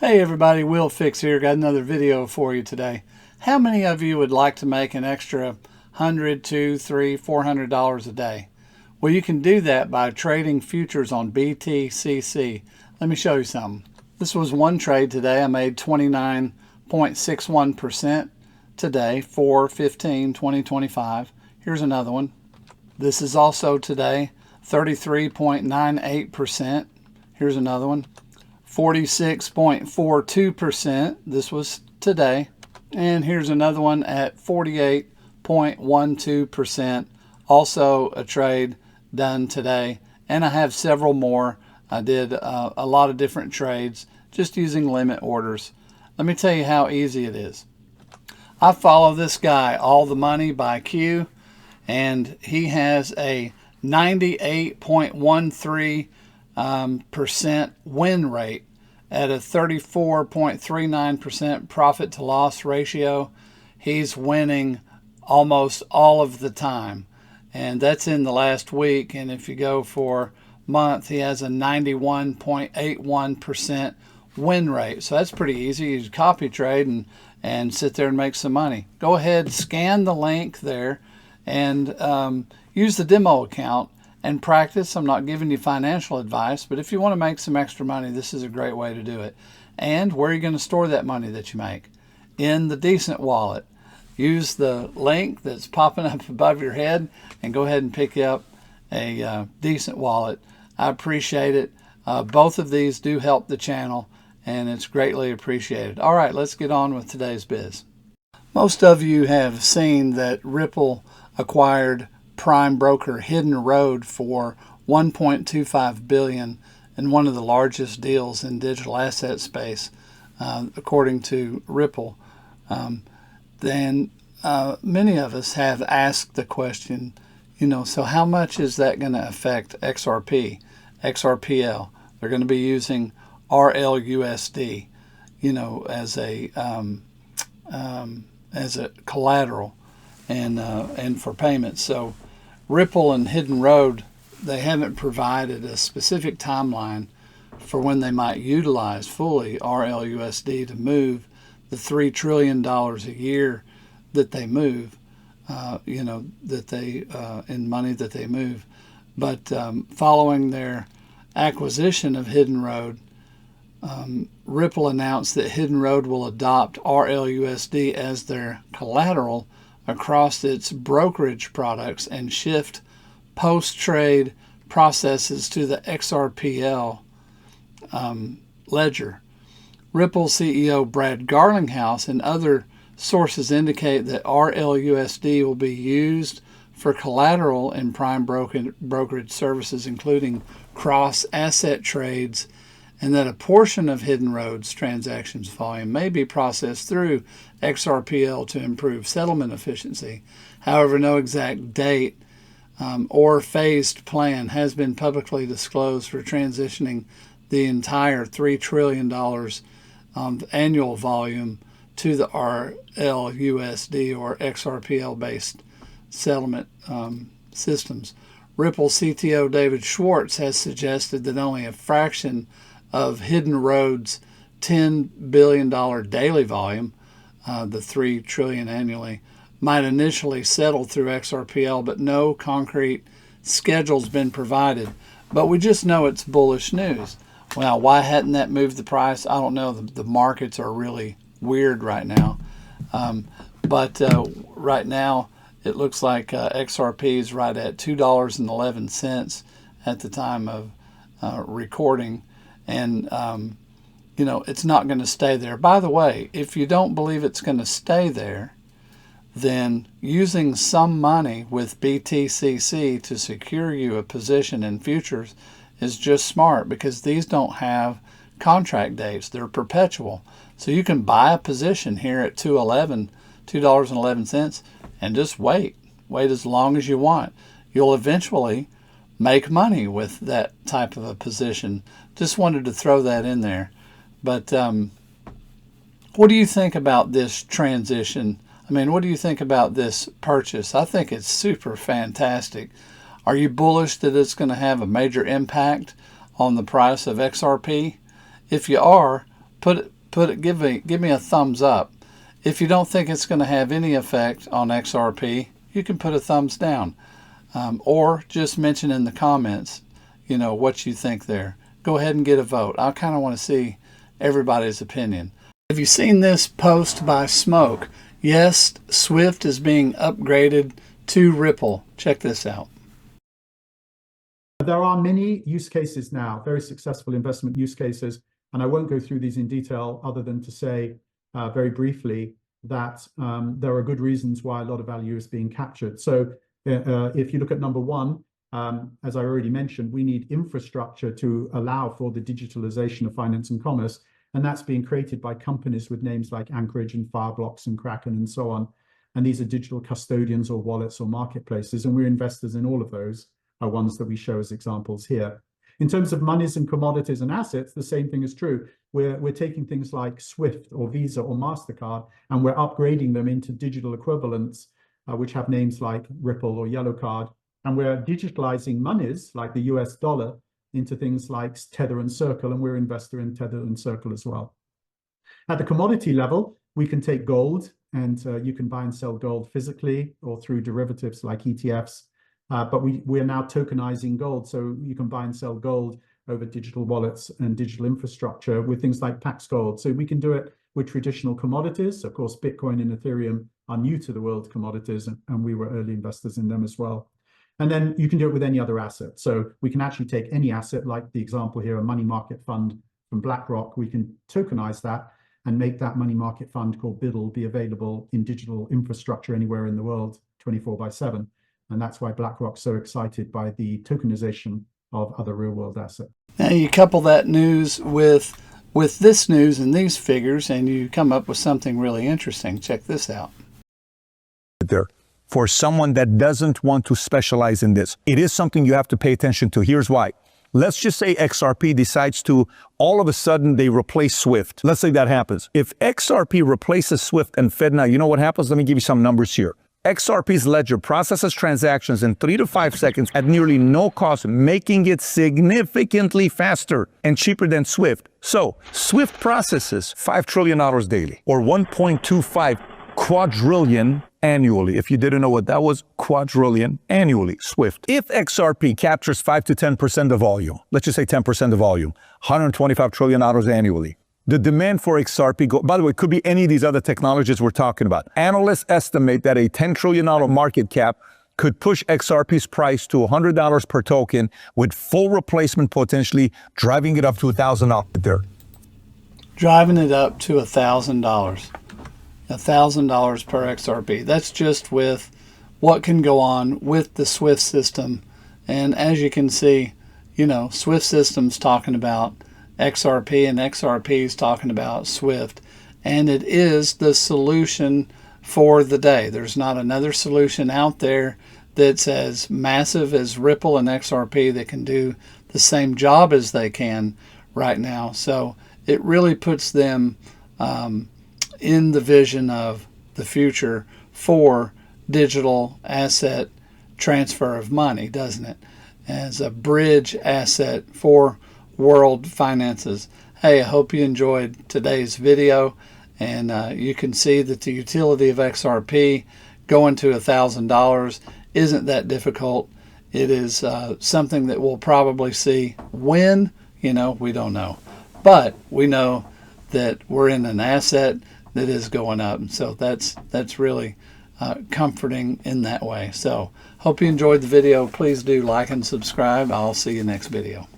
Hey everybody, Will Fix here. Got another video for you today. How many of you would like to make an extra $100, $200, $300, $400 a day? Well, you can do that by trading futures on BTCC. Let me show you something. This was one trade today. I made 29.61% today, 4/15/2025. Here's another one. This is also today, 33.98%. Here's another one. 46.42%. This was today. And here's another one at 48.12%. Also a trade done today. And I have several more. I did a lot of different trades just using limit orders. Let me tell you how easy it is. I follow this guy, All the Money by Q, and he has a 98.13% win rate at a 34.39% profit to loss ratio. He's winning almost all of the time, and that's in the last week. And if you go for month, he has a 91.81% win rate. So that's pretty easy. You copy trade and sit there and make some money. Go ahead, scan the link there, and use the demo account and practice. I'm not giving you financial advice, but if you want to make some extra money, this is a great way to do it. And where are you going to store that money that you make? In the Decent wallet. Use the link that's popping up above your head and go ahead and pick up a Decent wallet. I appreciate it. Both of these do help the channel, and it's greatly appreciated. All right, let's get on with today's biz. Most of you have seen that Ripple acquired prime broker Hidden Road for $1.25 billion in one of the largest deals in digital asset space, according to Ripple. Then many of us have asked the question, so how much is that going to affect XRP, XRPL? They're going to be using RLUSD, as a collateral and for payments. So Ripple and Hidden Road, they haven't provided a specific timeline for when they might utilize fully RLUSD to move the $3 trillion a year that they move, in money that they move. But following their acquisition of Hidden Road, Ripple announced that Hidden Road will adopt RLUSD as their collateral across its brokerage products and shift post-trade processes to the XRPL ledger. Ripple CEO Brad Garlinghouse and other sources indicate that RLUSD will be used for collateral in prime brokerage services, including cross-asset trades, and that a portion of Hidden Road's transactions volume may be processed through XRPL to improve settlement efficiency. However, no exact date or phased plan has been publicly disclosed for transitioning the entire $3 trillion annual volume to the RLUSD or XRPL-based settlement systems. Ripple CTO David Schwartz has suggested that only a fraction of Hidden Road's $10 billion daily volume, the $3 trillion annually, might initially settle through XRPL, but no concrete schedule's been provided. But we just know it's bullish news. Well, why hadn't that moved the price? I don't know. The markets are really weird right now. But right now, it looks like XRP is right at $2.11 at the time of recording. And, it's not going to stay there. By the way, if you don't believe it's going to stay there, then using some money with BTCC to secure you a position in futures is just smart, because these don't have contract dates. They're perpetual. So you can buy a position here at $2.11, and just wait as long as you want. You'll eventually make money with that type of a position. Just wanted to throw that in there. But what do you think about this transition? What do you think about this purchase? I think it's super fantastic. Are you bullish that it's going to have a major impact on the price of XRP? If you are, put give me a thumbs up. If you don't think it's going to have any effect on XRP, you can put a thumbs down, or just mention in the comments, what you think there. Go ahead and get a vote. I kind of want to see everybody's opinion. Have you seen this post by Smoke? Yes, Swift is being upgraded to Ripple. Check this out. There are many use cases now, very successful investment use cases, and I won't go through these in detail other than to say very briefly that there are good reasons why a lot of value is being captured. So if you look at number one, as I already mentioned, we need infrastructure to allow for the digitalization of finance and commerce, and that's being created by companies with names like Anchorage and Fireblocks and Kraken and so on. And these are digital custodians or wallets or marketplaces, and we're investors in all of those, are ones that we show as examples here. In terms of monies and commodities and assets, the same thing is true. We're taking things like Swift or Visa or MasterCard, and we're upgrading them into digital equivalents, which have names like Ripple or Yellow Card. And we're digitalizing monies like the US dollar into things like Tether and Circle, and we're an investor in Tether and Circle as well. At the commodity level, we can take gold, and you can buy and sell gold physically or through derivatives like ETFs. But we're now tokenizing gold, so you can buy and sell gold over digital wallets and digital infrastructure with things like Pax Gold. So we can do it with traditional commodities. Of course, Bitcoin and Ethereum are new to the world commodities, and we were early investors in them as well. And then you can do it with any other asset. So we can actually take any asset, like the example here, a money market fund from BlackRock. We can tokenize that and make that money market fund called BIDL be available in digital infrastructure anywhere in the world, 24/7. And that's why BlackRock's so excited by the tokenization of other real-world assets. Now you couple that news with this news and these figures, and you come up with something really interesting. Check this out. There, for someone that doesn't want to specialize in this, it is something you have to pay attention to. Here's why. Let's just say XRP decides to, all of a sudden, they replace Swift. Let's say that happens. If XRP replaces Swift and FedNow, you know what happens? Let me give you some numbers here. XRP's ledger processes transactions in 3 to 5 seconds at nearly no cost, making it significantly faster and cheaper than Swift. So, Swift processes $5 trillion daily, or 1.25 quadrillion annually. If you didn't know what that was, quadrillion annually, Swift. If XRP captures 5 to 10% of volume, let's just say 10% of volume, $125 trillion annually. The demand for XRP, by the way, could be any of these other technologies we're talking about. Analysts estimate that a $10 trillion market cap could push XRP's price to $100 per token, with full replacement potentially driving it up to $1,000 there. Driving it up to $1,000. $1,000 per XRP. That's just with what can go on with the Swift system. And as you can see, Swift system's talking about XRP, and XRP is talking about Swift, and it is the solution for the day. There's not another solution out there that's as massive as Ripple and XRP that can do the same job as they can right now. So it really puts them in the vision of the future for digital asset transfer of money, doesn't it? As a bridge asset for world finances. Hey, I hope you enjoyed today's video, and you can see that the utility of XRP going to $1,000 isn't that difficult. It is something that we'll probably see. When, we don't know, but we know that we're in an asset that is going up, and so that's really comforting in that way. So hope you enjoyed the video. Please do like and subscribe. I'll see you next video.